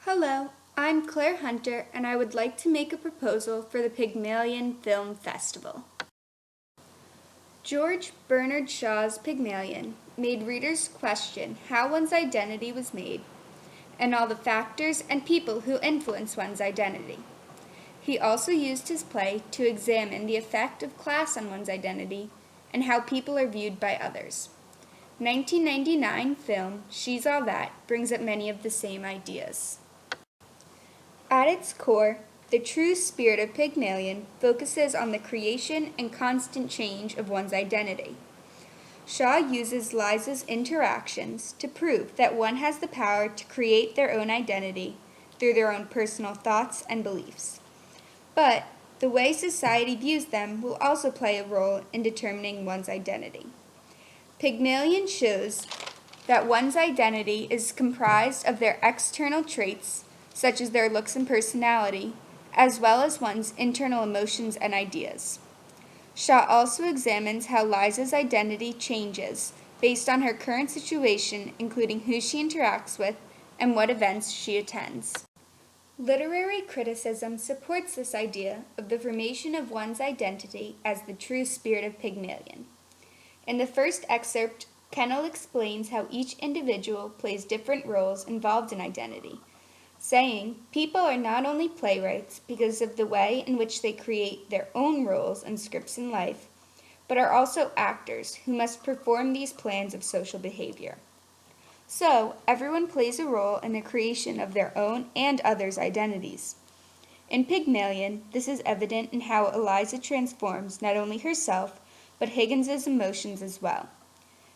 Hello, I'm Claire Hunter, and I would like to make a proposal for the Pygmalion Film Festival. George Bernard Shaw's Pygmalion made readers question how one's identity was made and all the factors and people who influence one's identity. He also used his play to examine the effect of class on one's identity and how people are viewed by others. 1999 film She's All That brings up many of the same ideas. At its core, the true spirit of Pygmalion focuses on the creation and constant change of one's identity. Shaw uses Liza's interactions to prove that one has the power to create their own identity through their own personal thoughts and beliefs. But the way society views them will also play a role in determining one's identity. Pygmalion shows that one's identity is comprised of their external traits, such as their looks and personality, as well as one's internal emotions and ideas. Shaw also examines how Liza's identity changes based on her current situation, including who she interacts with and what events she attends. Literary criticism supports this idea of the formation of one's identity as the true spirit of Pygmalion. In the first excerpt, Kennel explains how each individual plays different roles involved in identity, saying, people are not only playwrights because of the way in which they create their own roles and scripts in life, but are also actors who must perform these plans of social behavior. So, everyone plays a role in the creation of their own and others' identities. In Pygmalion, this is evident in how Eliza transforms not only herself, but Higgins's emotions as well.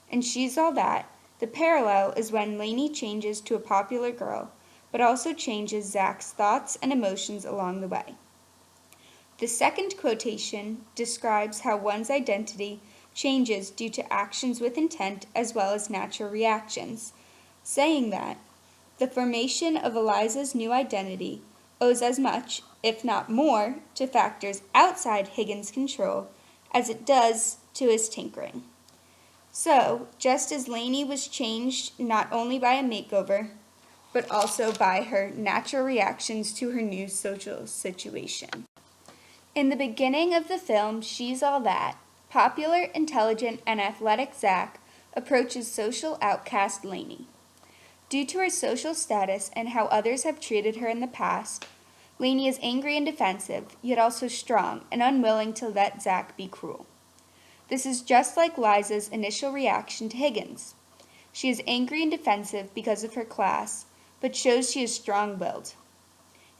In She's All That, the parallel is when Lainey changes to a popular girl, but also changes Zach's thoughts and emotions along the way. The second quotation describes how one's identity changes due to actions with intent as well as natural reactions, saying that the formation of Eliza's new identity owes as much, if not more, to factors outside Higgins' control as it does to his tinkering. So, just as Lainey was changed not only by a makeover, but also by her natural reactions to her new social situation. In the beginning of the film She's All That, popular, intelligent, and athletic Zach approaches social outcast Lainey. Due to her social status and how others have treated her in the past, Lainey is angry and defensive, yet also strong and unwilling to let Zach be cruel. This is just like Liza's initial reaction to Higgins. She is angry and defensive because of her class, but shows she is strong-willed.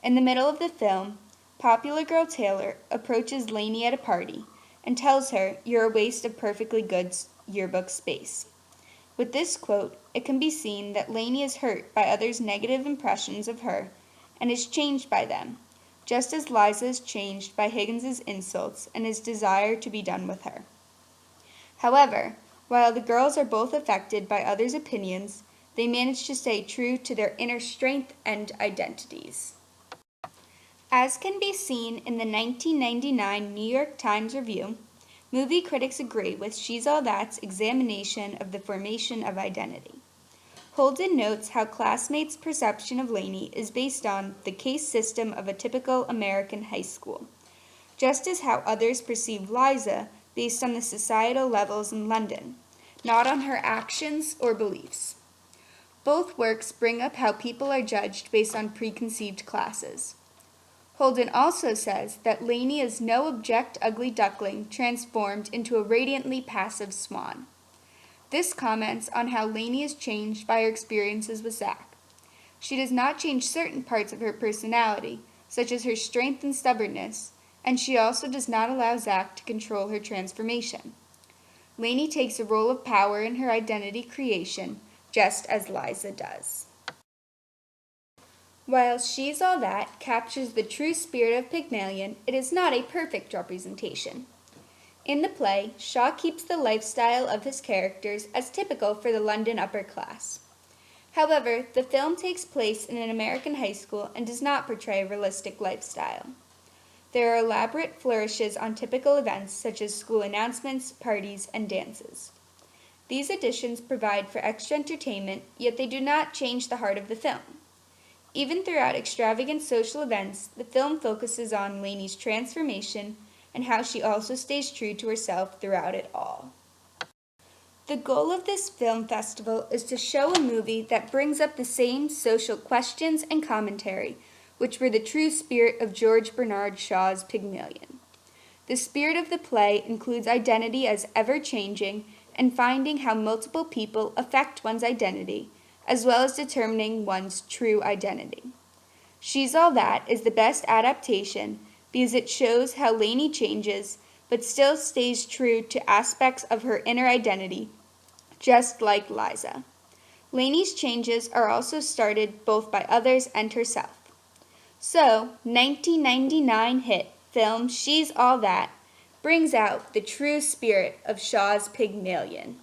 In the middle of the film, popular girl Taylor approaches Lainey at a party and tells her, "You're a waste of perfectly good yearbook space." With this quote, it can be seen that Lainey is hurt by others' negative impressions of her and is changed by them, just as Liza is changed by Higgins's insults and his desire to be done with her. However, while the girls are both affected by others' opinions, they manage to stay true to their inner strength and identities. As can be seen in the 1999 New York Times review, movie critics agree with She's All That's examination of the formation of identity. Holden notes how classmates' perception of Lainey is based on the case system of a typical American high school, just as how others perceive Liza based on the societal levels in London, not on her actions or beliefs. Both works bring up how people are judged based on preconceived classes. Holden also says that Lainey is no abject ugly duckling transformed into a radiantly passive swan. This comments on how Lainey is changed by her experiences with Zach. She does not change certain parts of her personality, such as her strength and stubbornness, and she also does not allow Zach to control her transformation. Lainey takes a role of power in her identity creation, just as Liza does. While She's All That captures the true spirit of Pygmalion, it is not a perfect representation. In the play, Shaw keeps the lifestyle of his characters as typical for the London upper class. However, the film takes place in an American high school and does not portray a realistic lifestyle. There are elaborate flourishes on typical events such as school announcements, parties, and dances. These additions provide for extra entertainment, yet they do not change the heart of the film. Even throughout extravagant social events, the film focuses on Lainey's transformation and how she also stays true to herself throughout it all. The goal of this film festival is to show a movie that brings up the same social questions and commentary, which were the true spirit of George Bernard Shaw's Pygmalion. The spirit of the play includes identity as ever-changing and finding how multiple people affect one's identity, as well as determining one's true identity. She's All That is the best adaptation because it shows how Lainey changes but still stays true to aspects of her inner identity, just like Liza. Lainey's changes are also started both by others and herself. So, 1999 hit film She's All That brings out the true spirit of Shaw's Pygmalion.